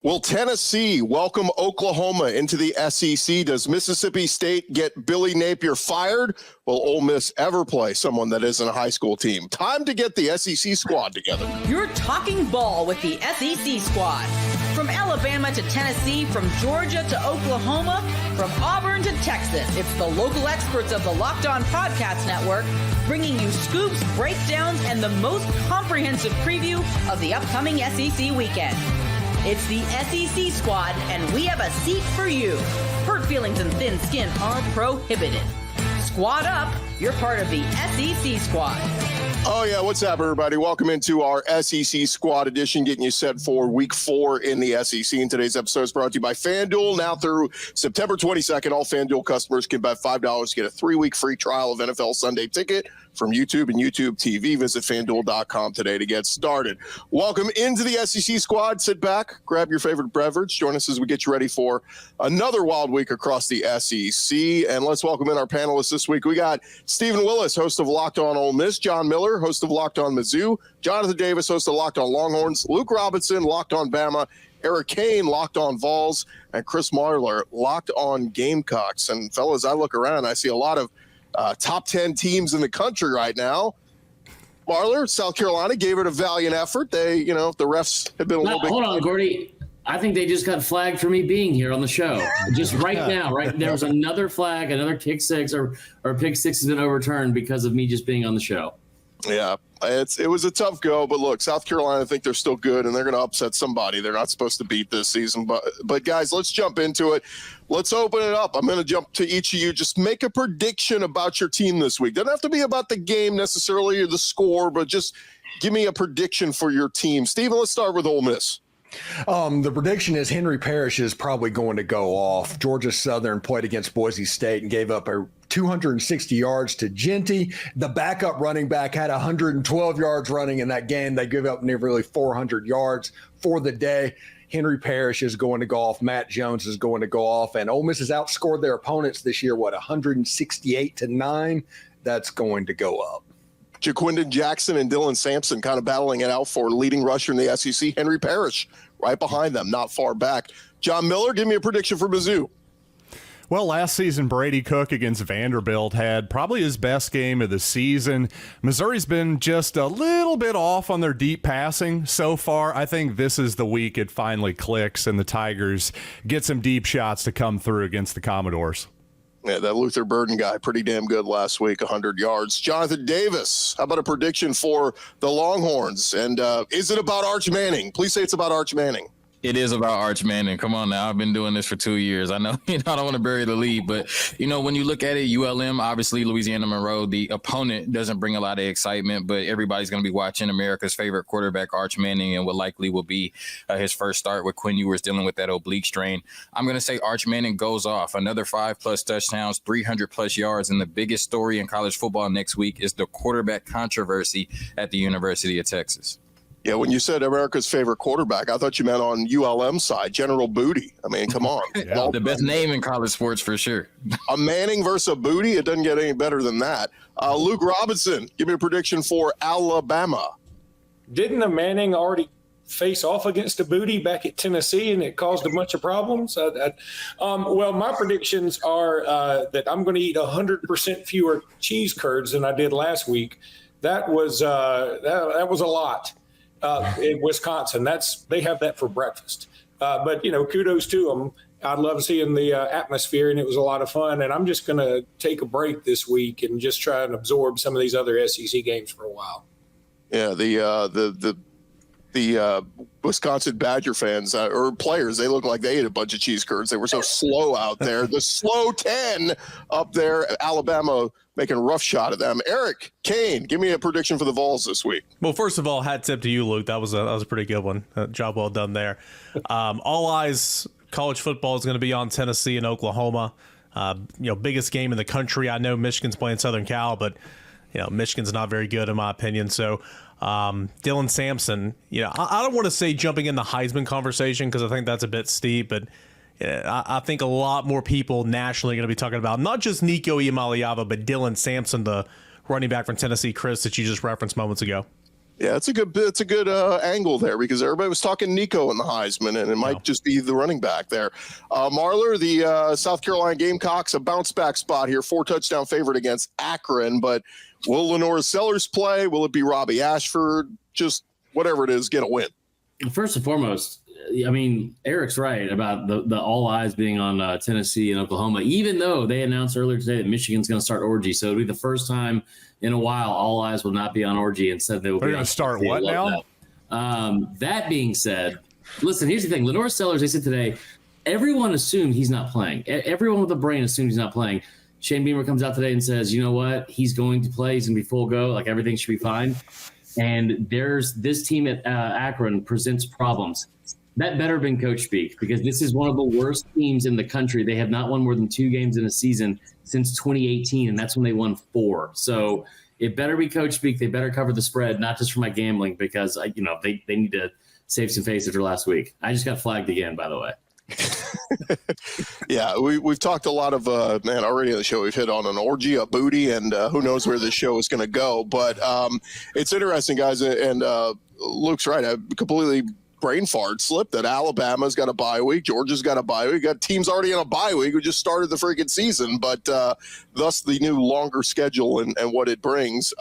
Will Tennessee welcome Oklahoma into the SEC? Does Mississippi State get Billy Napier fired? Will Ole Miss ever play someone that isn't a high school team? Time to get the SEC squad together. You're talking ball with the SEC squad. From Alabama to Tennessee, from Georgia to Oklahoma, from Auburn to Texas, it's the local experts of the Locked On Podcast Network bringing you scoops, breakdowns, and the most comprehensive preview of the upcoming SEC weekend. It's the SEC squad, and we have a seat for you. Hurt feelings and thin skin are prohibited. Squad up. You're part of the SEC squad. Oh, yeah. What's up, everybody? Welcome into our SEC squad edition, getting you set for week 4 in the SEC. And today's episode is brought to you by FanDuel. Now through September 22nd, all FanDuel customers can bet $5 to get a 3-week free trial of NFL Sunday Ticket from YouTube and YouTube TV. Visit FanDuel.com today to get started. Welcome into the SEC squad. Sit back, grab your favorite beverage. Join us as we get you ready for another wild week across the SEC. And let's welcome in our panelists this week. We got Stephen Willis, host of Locked On Ole Miss. John Miller, host of Locked On Mizzou. Jonathan Davis, host of Locked On Longhorns. Luke Robinson, Locked On Bama. Eric Kane, Locked On Vols. And Chris Marler, Locked On Gamecocks. And fellas, I look around, I see a lot of top 10 teams in the country right now. Marler, South Carolina gave it a valiant effort. They, the refs have been a little bit. Hold on, Gordy. I think they just got flagged for me being here on the show. Just right now, right? There was another flag, another kick six, or pick six has been overturned because of me just being on the show. Yeah, it was a tough go, but look, South Carolina, I think they're still good, and they're going to upset somebody they're not supposed to beat this season. But guys, let's jump into it. Let's open it up. I'm going to jump to each of you. Just make a prediction about your team this week. Doesn't have to be about the game necessarily or the score, but just give me a prediction for your team. Steven, let's start with Ole Miss. The prediction is Henry Parrish is probably going to go off. Georgia Southern played against Boise State and gave up 260 yards to Genty. The backup running back had 112 yards running in that game. They gave up nearly 400 yards for the day. Henry Parrish is going to go off. Matt Jones is going to go off. And Ole Miss has outscored their opponents this year, 168-9? That's going to go up. Jaquindon Jackson and Dylan Sampson kind of battling it out for leading rusher in the SEC. Henry Parrish right behind them, not far back. John Miller, give me a prediction for Mizzou. Well, last season, Brady Cook against Vanderbilt had probably his best game of the season. Missouri's been just a little bit off on their deep passing so far. I think this is the week it finally clicks and the Tigers get some deep shots to come through against the Commodores. Yeah, that Luther Burden guy, pretty damn good last week, 100 yards. Jonathan Davis, how about a prediction for the Longhorns? And is it about Arch Manning? Please say it's about Arch Manning. It is about Arch Manning. Come on now. I've been doing this for 2 years. I know, I don't want to bury the lead, but, when you look at it, ULM, obviously Louisiana Monroe, the opponent doesn't bring a lot of excitement, but everybody's going to be watching America's favorite quarterback, Arch Manning, and what likely will be his first start with Quinn Ewers dealing with that oblique strain. I'm going to say Arch Manning goes off another 5+ touchdowns, 300+ yards. And the biggest story in college football next week is the quarterback controversy at the University of Texas. Yeah, when you said America's favorite quarterback, I thought you meant on ULM side, General Booty. I mean, come on. Yeah, the best name in college sports for sure. A Manning versus a Booty, it doesn't get any better than that. Luke Robinson, give me a prediction for Alabama. Didn't a Manning already face off against a Booty back at Tennessee, and it caused a bunch of problems? Well, my predictions are that I'm going to eat 100% fewer cheese curds than I did last week. That was a lot. In Wisconsin, they have that for breakfast. But kudos to them. I love seeing the atmosphere, and it was a lot of fun. And I'm just going to take a break this week and just try and absorb some of these other SEC games for a while. Yeah, the Wisconsin Badger fans or players, they look like they ate a bunch of cheese curds. They were so slow out there. The slow 10 up there, Alabama making a rough shot at them. Eric Kane, give me a prediction for the Vols this week. Well, first of all, hat tip to you, Luke. That was a pretty good one. Job well done there. All eyes college football is going to be on Tennessee and Oklahoma. Biggest game in the country. I know Michigan's playing Southern Cal, but Michigan's not very good in my opinion. So Dylan Sampson, I don't want to say jumping in the Heisman conversation because I think that's a bit steep, but I think a lot more people nationally are going to be talking about not just Nico Iamaleava, but Dylan Sampson, the running back from Tennessee, Chris, that you just referenced moments ago. Yeah, it's a good angle there because everybody was talking Nico in the Heisman, and it might just be the running back there. Marler, the South Carolina Gamecocks, a bounce back spot here, 4-touchdown favorite against Akron. But will Lenora Sellers play? Will it be Robbie Ashford? Just whatever it is, get a win. First and foremost, I mean, Eric's right about the all eyes being on Tennessee and Oklahoma, even though they announced earlier today that Michigan's going to start Orgy. So it'll be the first time in a while all eyes will not be on Orgy. Instead, they will be going to start what now? That being said, listen, here's the thing. Lenora Sellers, they said today, everyone assumed he's not playing. Everyone with a brain assumed he's not playing. Shane Beamer comes out today and says, you know what? He's going to play. He's going to be full go. Like, everything should be fine. And there's this team at Akron presents problems. That better have been coach speak, because this is one of the worst teams in the country. They have not won more than 2 games in a season since 2018, and that's when they won 4. So it better be coach speak. They better cover the spread, not just for my gambling, because they need to save some face after last week. I just got flagged again, by the way. Yeah, we've talked a lot of already on the show. We've hit on an orgy, a booty, and who knows where this show is going to go. But it's interesting, guys, and Luke's right. I completely brain fart slip that Alabama's got a bye week, Georgia's got a bye week, got teams already on a bye week who just started the freaking season, but thus the new longer schedule and what it brings.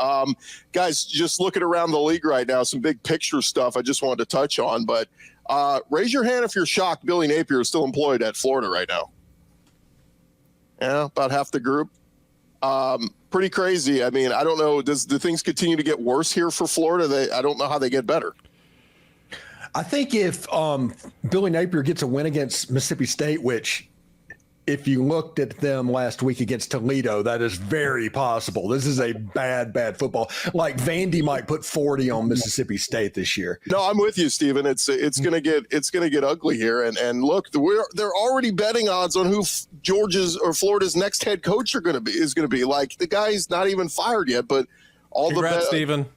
Guys, just looking around the league right now, some big picture stuff I just wanted to touch on, but raise your hand if you're shocked Billy Napier is still employed at Florida right now. Yeah, about half the group. Pretty crazy. I mean, I don't know. Do things continue to get worse here for Florida? I don't know how they get better. I think if Billy Napier gets a win against Mississippi State, which if you looked at them last week against Toledo, that is very possible. This is a bad football. Like Vandy might put 40 on Mississippi State this year. No, I'm with you, Steven. It's gonna get ugly here. And look, they're already betting odds on who Georgia's or Florida's next head coach is gonna be. Like, the guy's not even fired yet, but Congrats, Steven.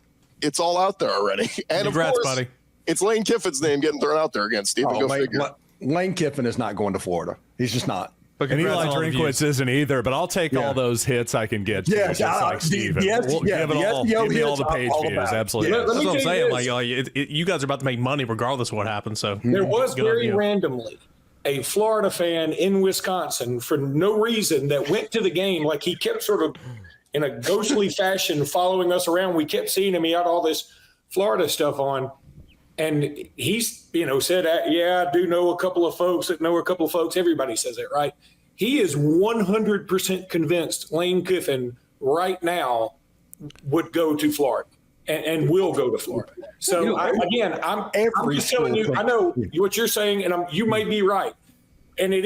It's all out there already. And Congrats, of course, buddy. It's Lane Kiffin's name getting thrown out there again, Steven. Go figure. Lane Kiffin is not going to Florida. He's just not. And Eli Drinkwitz isn't either, but I'll take all those hits I can get. Yeah, just like Steven. Give me all the page views. Absolutely. That's what I'm saying. Like, you guys are about to make money regardless of what happens. So there was very randomly a Florida fan in Wisconsin for no reason that went to the game. Like, he kept sort of in a ghostly fashion following us around. We kept seeing him. He had all this Florida stuff on. And he's, said, I do know a couple of folks that know a couple of folks. Everybody says it, right? He is 100% convinced Lane Kiffin right now would go to Florida and will go to Florida. So, I'm just telling you, I know what you're saying, and you may be right. And I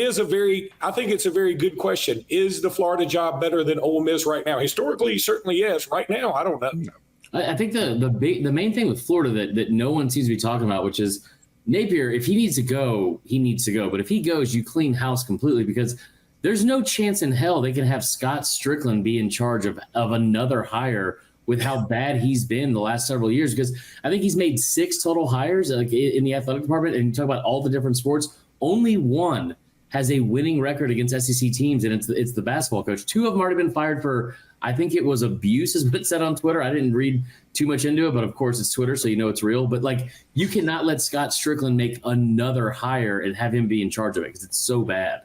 think it's a very good question. Is the Florida job better than Ole Miss right now? Historically, certainly yes. Right now, I don't know. I think the main thing with Florida that no one seems to be talking about, which is Napier, if he needs to go, he needs to go. But if he goes, you clean house completely, because there's no chance in hell they can have Scott Strickland be in charge of another hire with how bad he's been the last several years. Because I think he's made 6 total hires in the athletic department. And you talk about all the different sports, only one has a winning record against SEC teams, and it's the basketball coach. 2 of them already been fired for, I think it was abuse, has been said on Twitter. I didn't read too much into it, but of course it's Twitter, so it's real. But like, you cannot let Scott Strickland make another hire and have him be in charge of it, because it's so bad.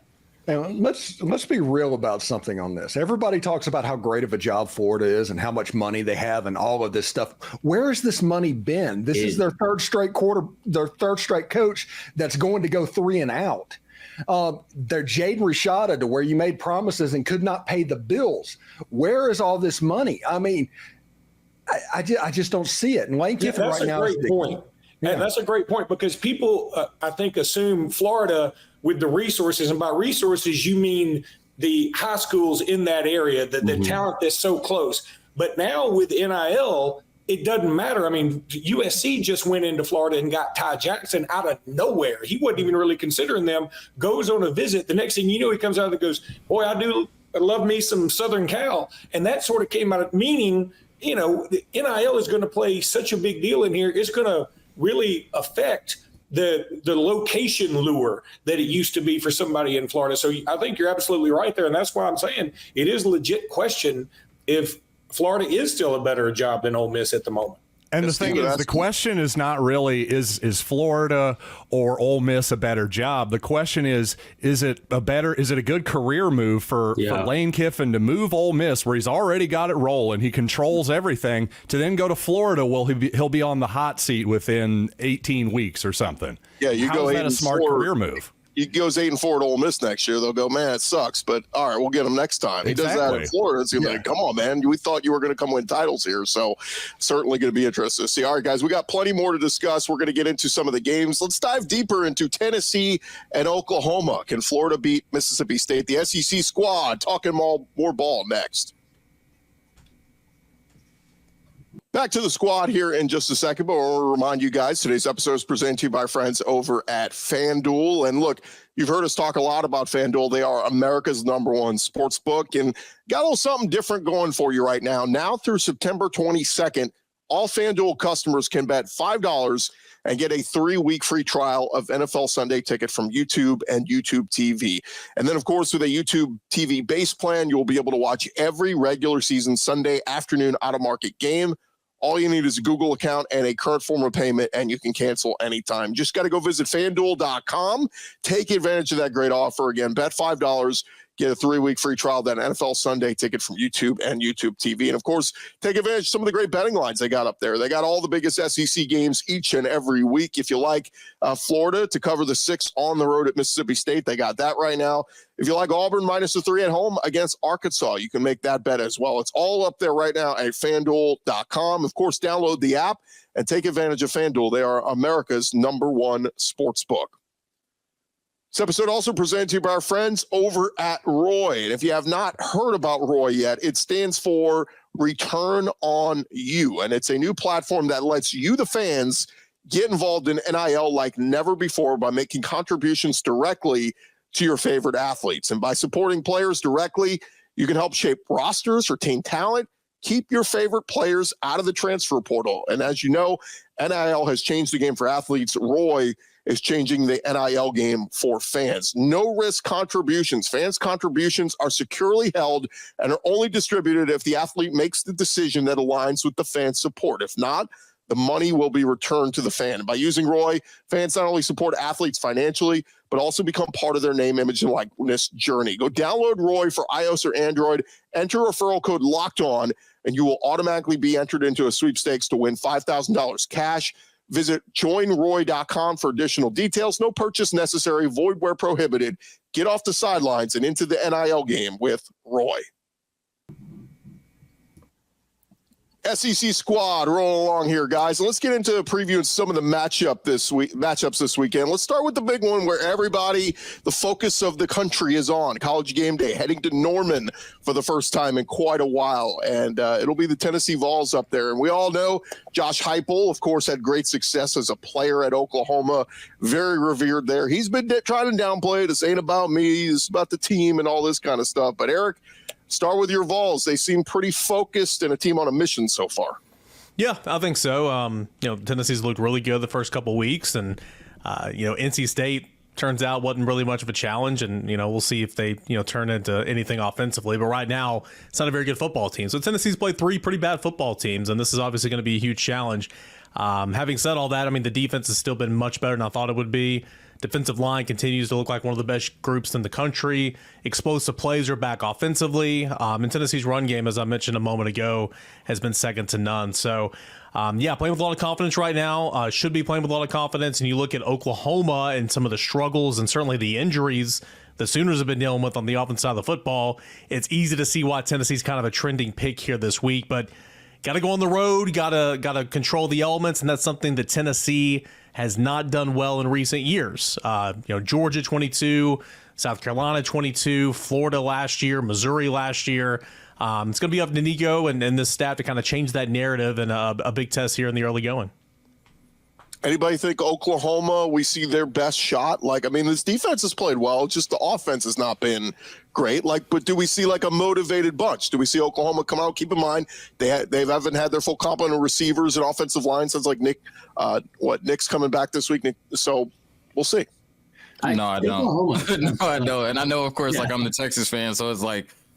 And let's be real about something on this. Everybody talks about how great of a job Florida is and how much money they have and all of this stuff. Where has this money been? This is their third straight coach that's going to go 3 and out. They're Jaden Rashada to where you made promises and could not pay the bills. Where is all this money? I mean, I just don't see it. And Lane Kiffin right now is a great point. Yeah. And that's a great point, because people, I think, assume Florida with the resources, and by resources, you mean the high schools in that area, the talent that's so close. But now with NIL, it doesn't matter. I mean, USC just went into Florida and got Ty Jackson out of nowhere. He wasn't even really considering them, goes on a visit. The next thing you know, he comes out and goes, boy, I love me some Southern Cal. And that sort of came out of meaning, the NIL is going to play such a big deal in here. It's going to really affect the location lure that it used to be for somebody in Florida. So I think you're absolutely right there. And that's why I'm saying it is a legit question if Florida is still a better job than Ole Miss at the moment. And the thing is, the question is not really is Florida or Ole Miss a better job. The question is it a good career move for Lane Kiffin to move Ole Miss, where he's already got it rolling, he controls everything, to then go to Florida? Well, he'll be on the hot seat within 18 weeks or something. Yeah, How is that a smart career move? He goes 8-4 at Ole Miss next year. They'll go, man, it sucks, but all right, we'll get him next time. He does that in Florida. It's gonna be like, come on, man. We thought you were going to come win titles here. So certainly going to be interesting to see. All right, guys, we got plenty more to discuss. We're going to get into some of the games. Let's dive deeper into Tennessee and Oklahoma. Can Florida beat Mississippi State? The SEC squad talking more ball next. Back to the squad here in just a second, but we'll remind you guys, today's episode is presented to you by our friends over at FanDuel. And look, you've heard us talk a lot about FanDuel. They are America's #1 sports book, and got a little something different going for you right now. Now through September 22nd, all FanDuel customers can bet $5 and get a 3-week free trial of NFL Sunday Ticket from YouTube and YouTube TV. And then, of course, with a YouTube TV base plan, you'll be able to watch every regular season Sunday afternoon out-of-market game. All you need is a Google account and a current form of payment, and you can cancel anytime. Just got to go visit FanDuel.com. Take advantage of that great offer. Again, bet $5, get a 3-week free trial of that NFL Sunday Ticket from YouTube and YouTube TV. And, of course, take advantage of some of the great betting lines they got up there. They got all the biggest SEC games each and every week. If you like Florida to cover the 6 on the road at Mississippi State, they got that right now. If you like Auburn minus the 3 at home against Arkansas, you can make that bet as well. It's all up there right now at FanDuel.com. Of course, download the app and take advantage of FanDuel. They are America's #1 sports book. This episode also presented to you by our friends over at Roy. And if you have not heard about Roy yet, it stands for Return on You. And it's a new platform that lets you, the fans, get involved in NIL like never before by making contributions directly to your favorite athletes. And by supporting players directly, you can help shape rosters, retain talent, keep your favorite players out of the transfer portal. And as you know, NIL has changed the game for athletes. Roy is changing the NIL game for fans. No risk contributions. Fans' contributions are securely held and are only distributed if the athlete makes the decision that aligns with the fan support. If not, the money will be returned to the fan. And by using Roy, fans not only support athletes financially, but also become part of their name, image, and likeness journey. Go download Roy for iOS or Android, enter referral code LOCKEDON, and you will automatically be entered into a sweepstakes to win $5,000 cash. Visit joinroy.com for additional details. No purchase necessary, void where prohibited. Get off the sidelines and into the NIL game with Roy. SEC squad rolling along here, guys. Let's get into previewing some of the matchups this weekend. Let's start with the big one where everybody, the focus of the country is on. College game day, heading to Norman for the first time in quite a while. And it'll be the Tennessee Vols up there. And we all know Josh Heupel, of course, had great success as a player at Oklahoma. Very revered there. He's been trying to downplay it. This ain't about me. It's about the team and all this kind of stuff. But Eric, start with your Vols. They seem pretty focused and a team on a mission so far. Yeah, I think so. Tennessee's looked really good the first couple weeks, and NC State turns out wasn't really much of a challenge, and we'll see if they turn into anything offensively. But right now, it's not a very good football team. So Tennessee's played 3 pretty bad football teams, and this is obviously going to be a huge challenge. Having said all that, I mean, the defense has still been much better than I thought it would be. Defensive line continues to look like one of the best groups in the country. Explosive plays are back offensively. And Tennessee's run game, as I mentioned a moment ago, has been second to none. So, playing with a lot of confidence right now. Should be playing with a lot of confidence. And you look at Oklahoma and some of the struggles and certainly the injuries the Sooners have been dealing with on the offense side of the football. It's easy to see why Tennessee's kind of a trending pick here this week. But got to go on the road, got to control the elements, and that's something that Tennessee has not done well in recent years. Georgia 22, South Carolina 22, Florida last year, Missouri last year. It's going to be up to Nico and this staff to kind of change that narrative and a big test here in the early going. Anybody think Oklahoma, we see their best shot? This defense has played well. Just the offense has not been great. But do we see a motivated bunch? Do we see Oklahoma come out? Keep in mind, they haven't had their full complement of receivers and offensive line since Nick's coming back this week. So we'll see. No, I don't. No, I don't. And I know, of course, I'm the Texas fan, so it's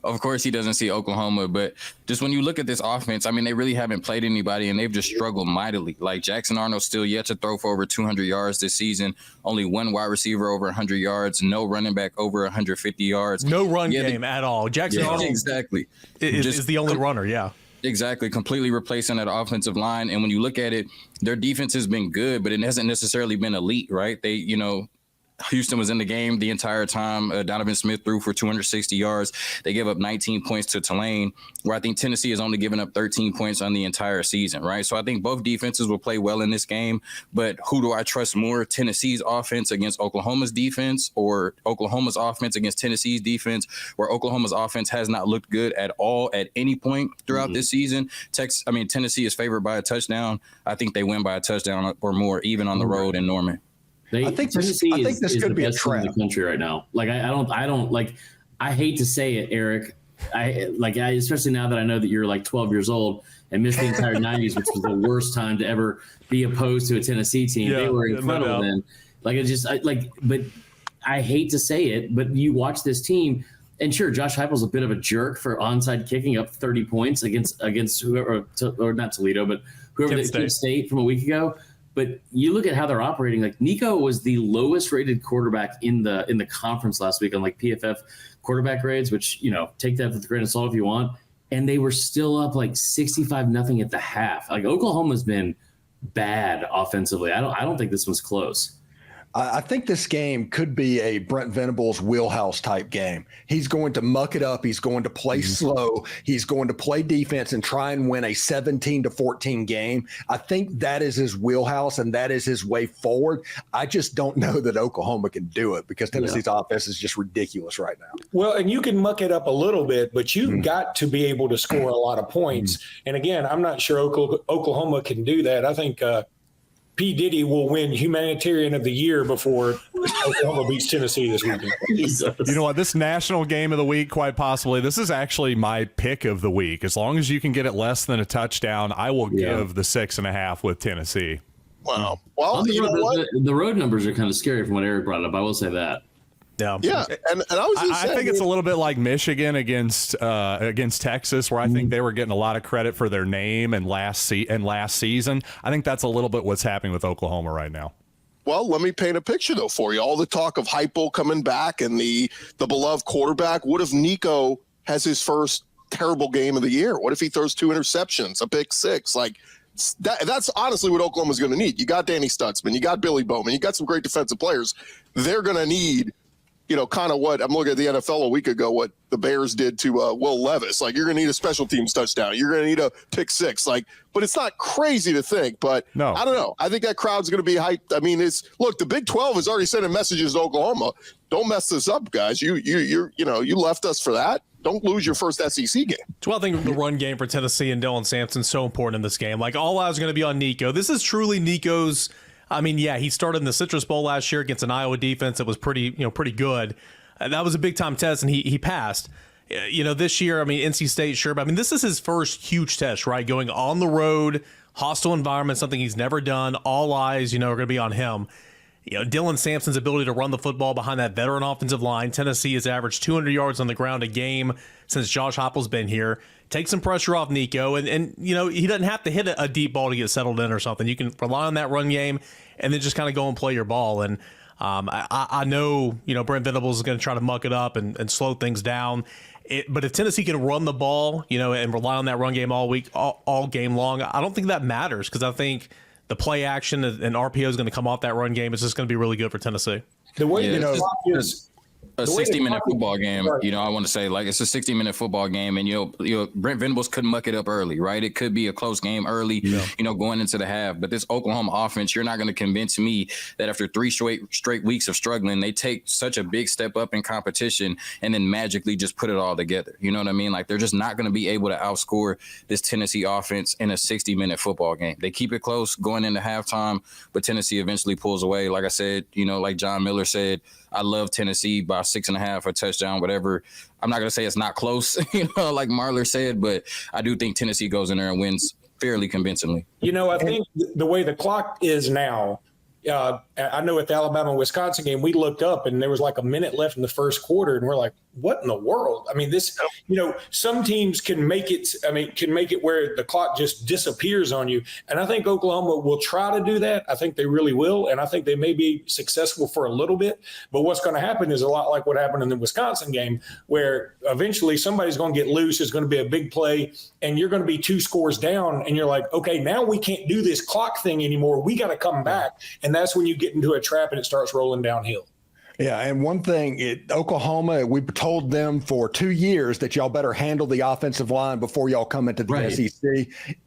Of course, he doesn't see Oklahoma, but just when you look at this offense, I mean, they really haven't played anybody, and they've just struggled mightily. Like Jackson Arnold's still yet to throw for over 200 yards this season. Only one wide receiver over 100 yards. No running back over 150 yards. No run game at all. Jackson Arnold exactly is the only runner. Yeah. Exactly, completely replacing that offensive line. And when you look at it, their defense has been good, but it hasn't necessarily been elite, right? They, Houston was in the game the entire time. Donovan Smith threw for 260 yards. They gave up 19 points to Tulane, where I think Tennessee has only given up 13 points on the entire season, right? So I think both defenses will play well in this game, but who do I trust more, Tennessee's offense against Oklahoma's defense or Oklahoma's offense against Tennessee's defense, where Oklahoma's offense has not looked good at all at any point throughout this season? Tennessee is favored by a touchdown. I think they win by a touchdown or more, even on the road in Norman. I think this could be a trap in the country right now. Like I don't like. I hate to say it, Eric. Especially now that I know that you're like 12 years old and missed the entire 90s, which was the worst time to ever be opposed to a Tennessee team. Yeah, they were incredible then. But I hate to say it, but you watch this team, and sure, Josh Heupel's a bit of a jerk for onside kicking up 30 points against whoever, or not Toledo, but whoever Kent State from a week ago. But you look at how they're operating. Like Nico was the lowest rated quarterback in the conference last week on like PFF quarterback grades, which, take that with a grain of salt if you want. And they were still up like 65-0 at the half. Like Oklahoma's been bad offensively. I don't think this one's close. I think this game could be a Brent Venables wheelhouse type game. He's going to muck it up. He's going to play slow. He's going to play defense and try and win a 17-14 game. I think that is his wheelhouse and that is his way forward. I just don't know that Oklahoma can do it because Tennessee's offense is just ridiculous right now. Well, and you can muck it up a little bit, but you've got to be able to score a lot of points. And again, I'm not sure Oklahoma can do that. I think P. Diddy will win Humanitarian of the Year before Oklahoma beats Tennessee this weekend. You know what? This national game of the week, quite possibly, this is actually my pick of the week. As long as you can get it less than a touchdown, I will give the 6.5 with Tennessee. Wow. Well, the road numbers are kind of scary from what Eric brought up. I will say that. Yeah, and I think it's a little bit like Michigan against Texas, where I think they were getting a lot of credit for their name and last season. I think that's a little bit what's happening with Oklahoma right now. Well, let me paint a picture though for you. All the talk of Heupel coming back and the beloved quarterback. What if Nico has his first terrible game of the year? What if he throws 2 interceptions, a pick 6? Like that's honestly what Oklahoma's going to need. You got Danny Stutzman, you got Billy Bowman, you got some great defensive players. They're going to need, kind of what I'm looking at the NFL a week ago, what the Bears did to Will Levis. Like, you're going to need a special teams touchdown. You're going to need a pick 6. Like, but it's not crazy to think. But no. I don't know. I think that crowd's going to be hyped. I mean, the Big 12 is already sending messages to Oklahoma. Don't mess this up, guys. You left us for that. Don't lose your first SEC game. Well, I think the run game for Tennessee and Dylan Sampson is so important in this game. Like, all eyes are going to be on Nico. This is truly Nico's. I mean, yeah, he started in the Citrus Bowl last year against an Iowa defense that was pretty good. That was a big time test, and he passed. This year, I mean, NC State, sure, but I mean, this is his first huge test, right? Going on the road, hostile environment, something he's never done. All eyes, are going to be on him. Dylan Sampson's ability to run the football behind that veteran offensive line. Tennessee has averaged 200 yards on the ground a game since Josh Heupel's been here. Take some pressure off Nico, and he doesn't have to hit a deep ball to get settled in or something. You can rely on that run game and then just kind of go and play your ball. And I know, Brent Venables is going to try to muck it up and slow things down. But if Tennessee can run the ball, and rely on that run game all week, all game long, I don't think that matters, because I think the play action and RPO is going to come off that run game. It's just going to be really good for Tennessee. The way a 60-minute football game, I want to say, like, it's a 60-minute football game, and Brent Venables could muck it up early, right? It could be a close game early, going into the half. But this Oklahoma offense, you're not going to convince me that after 3 straight weeks of struggling, they take such a big step up in competition and then magically just put it all together. You know what I mean? Like, they're just not going to be able to outscore this Tennessee offense in a 60-minute football game. They keep it close going into halftime, but Tennessee eventually pulls away. Like I said, like John Miller said, I love Tennessee by 6.5, a touchdown, whatever. I'm not going to say it's not close, like Marler said, but I do think Tennessee goes in there and wins fairly convincingly. I think the way the clock is now, I know at the Alabama-Wisconsin game, we looked up and there was like a minute left in the first quarter, and we're like, what in the world? I mean, this, some teams can make it where the clock just disappears on you. And I think Oklahoma will try to do that. I think they really will. And I think they may be successful for a little bit. But what's going to happen is a lot like what happened in the Wisconsin game, where eventually somebody's going to get loose. It's going to be a big play, and you're going to be 2 scores down. And you're like, okay, now we can't do this clock thing anymore. We got to come back. And that's when you get into a trap and it starts rolling downhill. Yeah, and one thing, Oklahoma, we've told them for 2 years that y'all better handle the offensive line before y'all come into the SEC.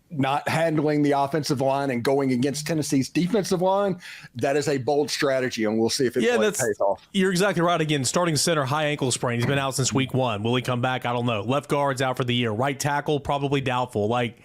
Not handling the offensive line and going against Tennessee's defensive line, that is a bold strategy, and we'll see if it pays off. You're exactly right. Again, starting center, high ankle sprain. He's been out since week 1. Will he come back? I don't know. Left guard's out for the year. Right tackle, probably doubtful. Like,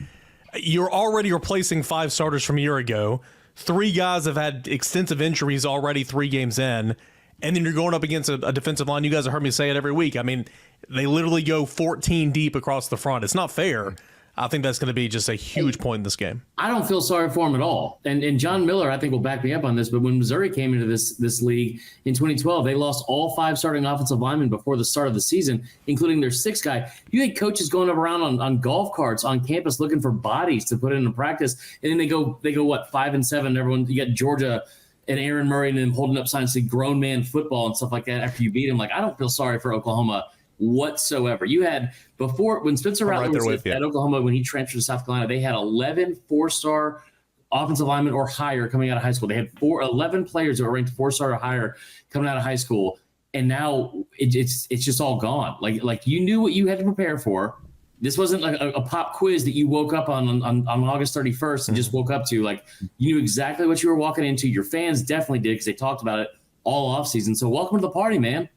you're already replacing 5 starters from a year ago. 3 guys have had extensive injuries already 3 games in. And then you're going up against a defensive line. You guys have heard me say it every week. I mean, they literally go 14 deep across the front. It's not fair. I think that's going to be just a huge point in this game. I don't feel sorry for him at all. And John Miller, I think, will back me up on this. But when Missouri came into this league in 2012, they lost all 5 starting offensive linemen before the start of the season, including their 6th guy. You had coaches going around on golf carts on campus looking for bodies to put into practice. And then they go what, 5-7? Everyone, you got Georgia and Aaron Murray and them holding up signs saying grown man football and stuff like that after you beat him. Like, I don't feel sorry for Oklahoma whatsoever. You had before, when Spencer Rattler was at Oklahoma, when he transferred to South Carolina, they had 11 4-star offensive linemen or higher coming out of high school. They had 11 players that were ranked 4-star or higher coming out of high school. And now it's just all gone. Like you knew what you had to prepare for. This wasn't like a pop quiz that you woke up on August 31st and just woke up to. Like, you knew exactly what you were walking into. Your fans definitely did, because they talked about it all offseason. So welcome to the party, man.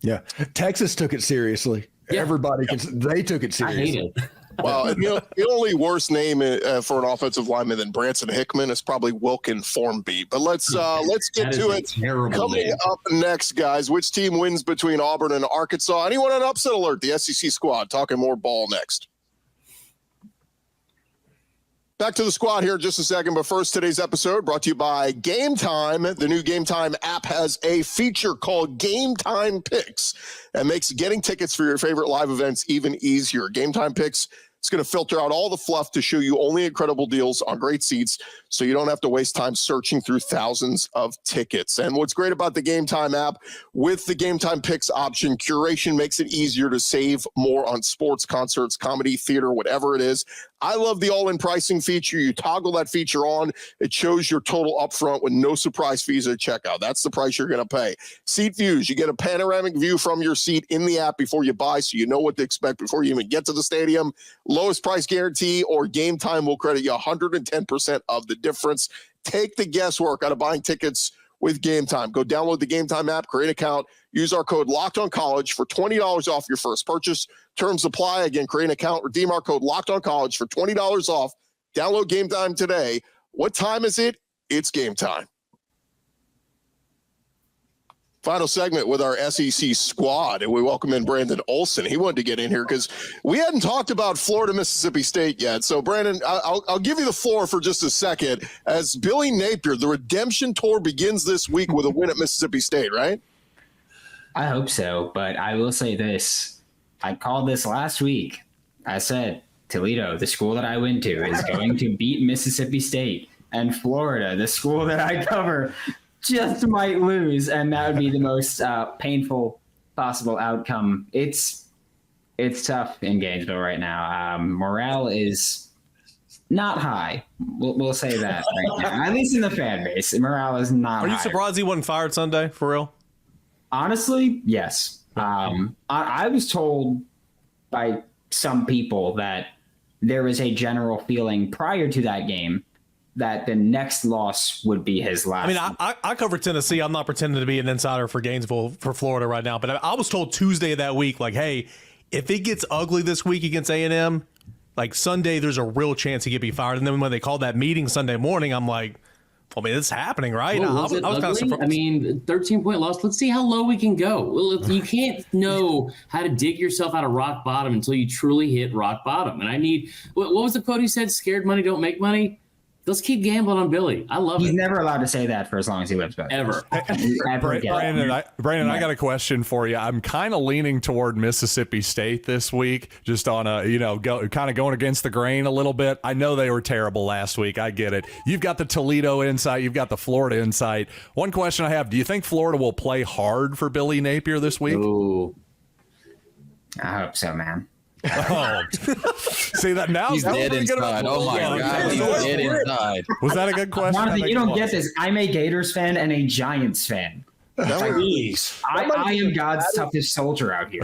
Yeah. Texas took it seriously. Yeah. They took it seriously. I hate it. Well, the only worse name for an offensive lineman than Branson Hickman is probably Wilkin Formby. But let's get to it. Coming up next, guys, which team wins between Auburn and Arkansas? Anyone on upset alert? The SEC squad. Talking more ball next. Back to the squad here in just a second, but first, today's episode brought to you by Game Time. The new Game Time app has a feature called Game Time Picks that makes getting tickets for your favorite live events even easier. Game Time Picks, it's going to filter out all the fluff to show you only incredible deals on great seats, so you don't have to waste time searching through thousands of tickets. And what's great about the Game Time app, with the Game Time Picks option, curation makes it easier to save more on sports, concerts, comedy, theater, whatever it is. I love the all-in pricing feature. You toggle that feature on. It shows your total upfront with no surprise fees at checkout. That's the price you're going to pay. Seat views. You get a panoramic view from your seat in the app before you buy, so you know what to expect before you even get to the stadium. Lowest price guarantee, or Game Time will credit you 110% of the difference. Take the guesswork out of buying tickets with Game Time. Go download the Game Time app, create an account, use our code LOCKEDONCollege for $20 off your first purchase. Terms apply. Again, create an account, redeem our code LOCKEDONCollege for $20 off. Download Game Time today. What time is it? It's game time. Final segment with our SEC squad, and we welcome in Brandon Olson. He wanted to get in here because we hadn't talked about Florida, Mississippi State yet. So, Brandon, I'll give you the floor for just a second. As Billy Napier, the redemption tour begins this week with a win at Mississippi State, right? I hope so, but I will say this. I called this last week. I said, Toledo, the school that I went to, is going to beat Mississippi State, and Florida, the school that I cover, just might lose, and that would be the most painful possible outcome. It's tough in Gainesville right now. Morale is not high. We'll say that right now. At least in the fan base, morale is not high. Are you surprised he wasn't fired Sunday, for real? Honestly, yes. I was told by some people that there was a general feeling prior to that game that the next loss would be his last. I mean, I cover Tennessee. I'm not pretending to be an insider for Gainesville, for Florida right now, but I was told Tuesday of that week, like, hey, if it gets ugly this week against A&M, like Sunday, there's a real chance he could be fired. And then when they called that meeting Sunday morning, I'm like, I mean, it's happening, right? Well, I was kind of surprised. I mean, 13-point loss. Let's see how low we can go. Well, you can't know how to dig yourself out of rock bottom until you truly hit rock bottom. And I need, what was the quote he said? Scared money don't make money. Let's keep gambling on Billy. I love He's it. never allowed to say that for as long as he lives, but Ever. Brandon, I got a question for you. I'm kind of leaning toward Mississippi State this week, just on a, kind of going against the grain a little bit. I know they were terrible last week. I get it. You've got the Toledo insight. You've got the Florida insight. One question I have, do you think Florida will play hard for Billy Napier this week? Ooh. I hope so, man. Oh, see that now? He's dead inside. Oh my God, he's dead inside. Was that a good question? Jonathan, you don't get this. I'm a Gators fan and a Giants fan. I am God's toughest soldier out here.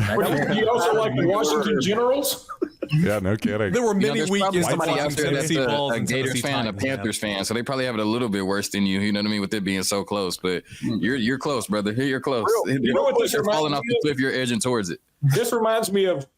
You also like the Washington Generals? Yeah, no kidding. There were many There's weekends probably somebody out there that's a Gators Tennessee fan, a Titans, Panthers fan, so they probably have it a little bit worse than you. You know what I mean? With it being so close, but you're close, brother. You're close. You know what this You're falling reminds off me the of? cliff. You're edging towards it. This reminds me of,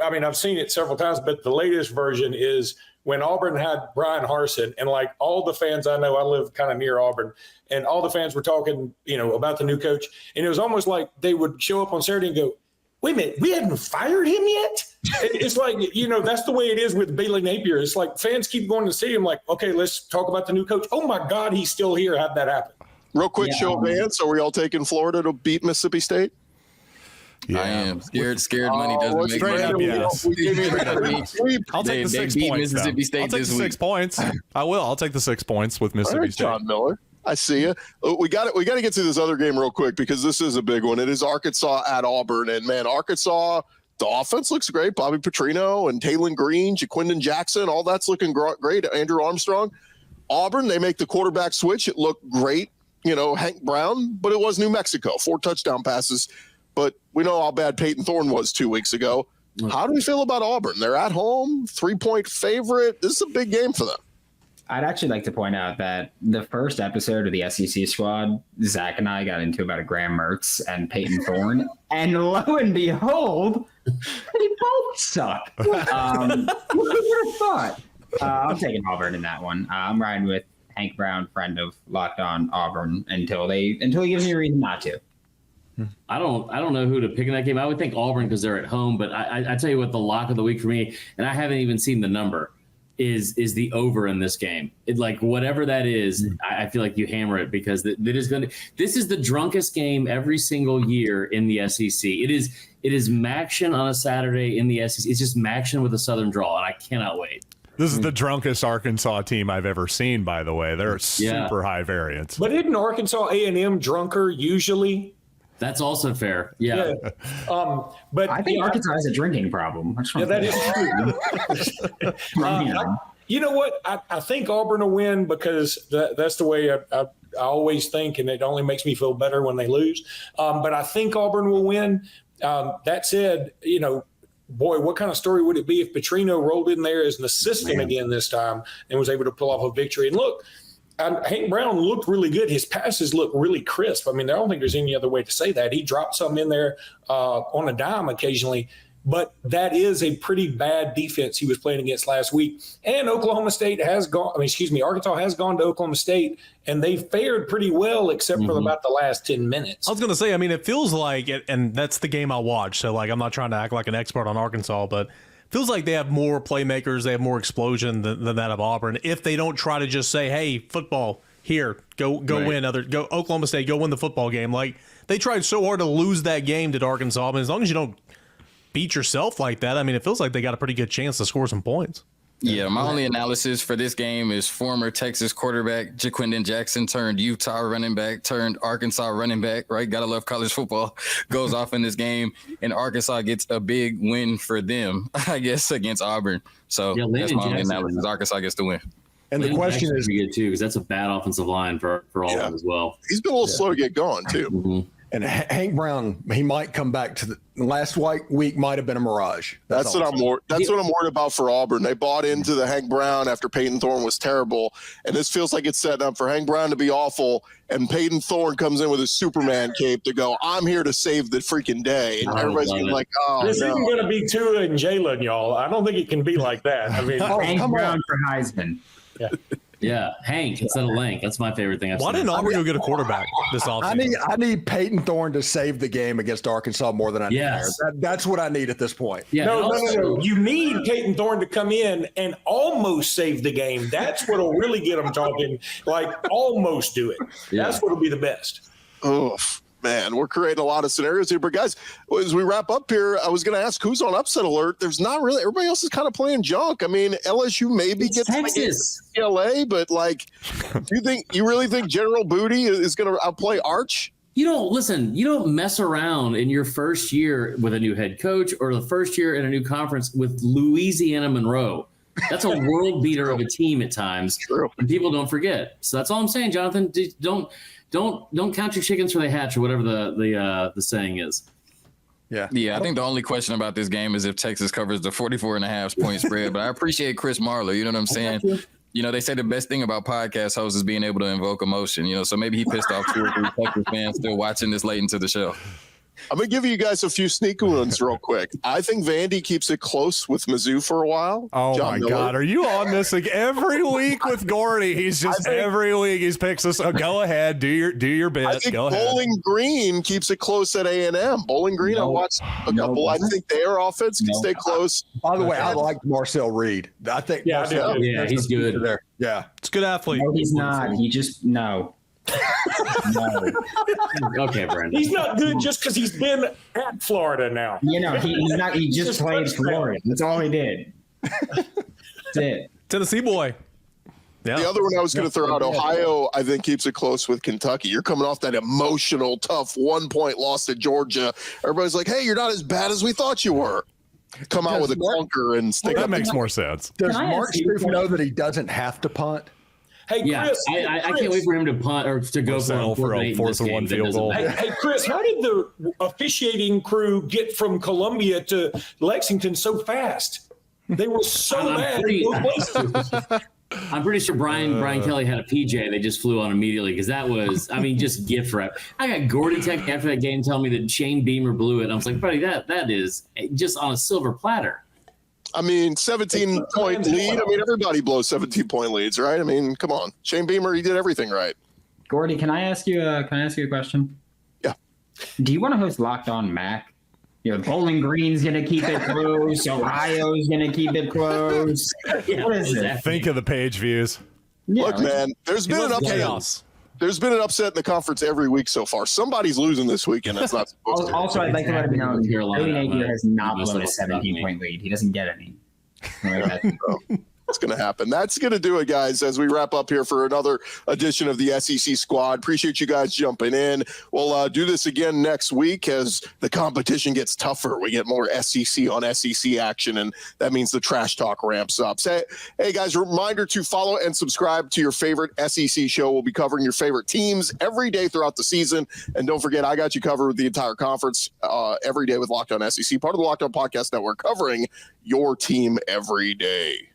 I mean, I've seen it several times, but the latest version is when Auburn had Brian Harsin, and like all the fans I know, I live kind of near Auburn, and all the fans were talking, about the new coach. And it was almost like they would show up on Saturday and go, wait a minute, we hadn't fired him yet? It's like, that's the way it is with Billy Napier. It's like fans keep going to see him like, okay, let's talk about the new coach. Oh my God, he's still here. How'd that happen? Real quick show of hands. Are we all taking Florida to beat Mississippi State? Yeah. I am scared. Scared money doesn't make straight up, money. yes. I'll take the 6 beat points. Mississippi Though. State I'll take this the 6 week. points. I will. I'll take the 6 points with All Mississippi right, State. John Miller. I see you. We got to get to this other game real quick because this is a big one. It is Arkansas at Auburn, and man, Arkansas. The offense looks great. Bobby Petrino and Taylon Green, Jaquindon Jackson, all that's looking great. Andrew Armstrong. Auburn, they make the quarterback switch. It looked great. Hank Brown, but it was New Mexico. 4 touchdown passes. But we know how bad Peyton Thorne was 2 weeks ago. How do we feel about Auburn? They're at home, 3-point favorite. This is a big game for them. I'd actually like to point out that the first episode of the SEC squad, Zach and I got into about a Graham Mertz and Peyton Thorne, and lo and behold, they both suck. Who would have thought? I'm taking Auburn in that one. I'm riding with Hank Brown, friend of Locked On Auburn, until he gives me a reason not to. I don't know who to pick in that game. I would think Auburn because they're at home, but I tell you what, the lock of the week for me, and I haven't even seen the number, is the over in this game. It, like whatever that is, I feel like you hammer it because this is the drunkest game every single year in the SEC. It is Maction on a Saturday in the SEC. It's just Maction with a Southern drawl, and I cannot wait. This is the drunkest Arkansas team I've ever seen, by the way. They're super high variance. But isn't Arkansas A&M drunker usually? That's also fair. Yeah. But I think Arkansas has a drinking problem. that is true. You know what? I think Auburn will win because that's the way I always think, and it only makes me feel better when they lose. But I think Auburn will win. That said, boy, what kind of story would it be if Petrino rolled in there as an assistant again this time and was able to pull off a victory? And look, Hank Brown looked really good. His passes look really crisp. I mean, I don't think there's any other way to say that. He dropped something in there on a dime occasionally, but that is a pretty bad defense he was playing against last week. And Arkansas has gone to Oklahoma State, and they fared pretty well except for about the last 10 minutes. I was going to say, I mean, it feels like it, and that's the game I watch. So, like, I'm not trying to act like an expert on Arkansas, but feels like they have more playmakers, they have more explosion than that of Auburn. If they don't try to just say, "Hey, football, here, go win go Oklahoma State, go win the football game." Like they tried so hard to lose that game to Arkansas. I mean, as long as you don't beat yourself like that, I mean, it feels like they got a pretty good chance to score some points. Yeah, my only analysis for this game is former Texas quarterback Jaquindon Jackson turned Utah running back turned Arkansas running back, right? Gotta love college football. Goes off in this game, and Arkansas gets a big win for them, I guess, against Auburn. So that's my only analysis. Arkansas gets the win. And the question is, good too, because that's a bad offensive line for Auburn as well. He's been a little slow to get going too. Mm-hmm. and Hank Brown, he might come back to the last week. Might have been a mirage. That's what I'm worried about for Auburn. They bought into the Hank Brown after Peyton Thorne was terrible, and this feels like it's setting up for Hank Brown to be awful. And Peyton Thorne comes in with his Superman cape to go, "I'm here to save the freaking day," and everybody's gonna be like, "Oh, this no. isn't going to be Tua and Jalen, y'all. I don't think it can be like that. I mean, Hank Brown for Heisman. Yeah. Yeah, Hank instead of Lank. That's my favorite thing. Why didn't Auburn go get a quarterback this offseason? I need Peyton Thorne to save the game against Arkansas more than I need. Yes. That's what I need at this point. Yeah, No. You need Peyton Thorne to come in and almost save the game. That's what'll really get them talking. Like almost do it. Yeah. That's what'll be the best. Oof. Man, we're creating a lot of scenarios here. But guys, as we wrap up here, I was going to ask who's on upset alert. There's not really. Everybody else is kind of playing junk. I mean, LSU maybe gets Texas. LA, but like, you really think General Booty is going to outplay Arch? You don't mess around in your first year with a new head coach or the first year in a new conference with Louisiana Monroe. That's a world beater of a team at times. True. And people don't forget. So that's all I'm saying, Jonathan. Don't count your chickens for they hatch, or whatever the saying is. Yeah, I think the only question about this game is if Texas covers the 44.5 point spread. But I appreciate Chris Marlowe. You know what I'm saying? You know, they say the best thing about podcast hosts is being able to invoke emotion. You know, so maybe he pissed off 2 or 3 Texas fans still watching this late into the show. I'm going to give you guys a few sneaky ones real quick. I think Vandy keeps it close with Mizzou for a while. Oh, John my Miller. God. Are you on this like every week with Gordy? He's just every week he picks us. Oh, go ahead. Do your bit. I think Go ahead. Bowling Green keeps it close at A&M. Bowling Green, I watched a couple. I think their offense can stay close. By the way, I like Marcel Reed. I think Marcel, Yeah, he's good. there. Yeah. It's a good athlete. No, he's not. He just no. Okay, Brandon. He's not good just because he's been at Florida now. You know, he's not. He just played Florida. That's all he did. That's it. Tennessee boy. Yeah. The other one I was going to throw out, Ohio, I think keeps it close with Kentucky. You're coming off that emotional, tough 1-point loss to Georgia. Everybody's like, hey, you're not as bad as we thought you were. Come out with a clunker and stick That up. makes more sense. Does Can I Mark ask you a Stoops know that he doesn't have to punt? Hey, Yeah, Chris. I can't wait for him to punt or to go settle for a 4th-and-1 field goal. Hey, Chris, how did the officiating crew get from Columbia to Lexington so fast? They were so mad in both places. I'm pretty sure Brian Kelly had a PJ. They just flew on immediately because that was, just gift wrap. I got Gordy Tech after that game telling me that Shane Beamer blew it. And I was like, buddy, that is just on a silver platter. 17-point lead. Everybody blows 17-point leads, right? Come on. Shane Beamer, he did everything right. Gordy, can I ask you a question? Yeah. Do you want to host Locked On Mac? Bowling Green's going to keep it close. Ohio's going to keep it close. What is it? Think of the page views. Look, man, there's been an upset. Chaos. There's been an upset in the conference every week so far. Somebody's losing this weekend. That's not supposed to. Also, I'd like to let it be known, Carolina, Billy Napier has not most blown a of us about 17-point lead. He doesn't get any. It's going to happen. That's going to do it, guys, as we wrap up here for another edition of the SEC Squad. Appreciate you guys jumping in. We'll do this again next week as the competition gets tougher. We get more SEC on SEC action, and that means the trash talk ramps up. So, hey, guys, reminder to follow and subscribe to your favorite SEC show. We'll be covering your favorite teams every day throughout the season. And don't forget, I got you covered with the entire conference every day with Locked On SEC, part of the Locked On Podcast Network, covering your team every day.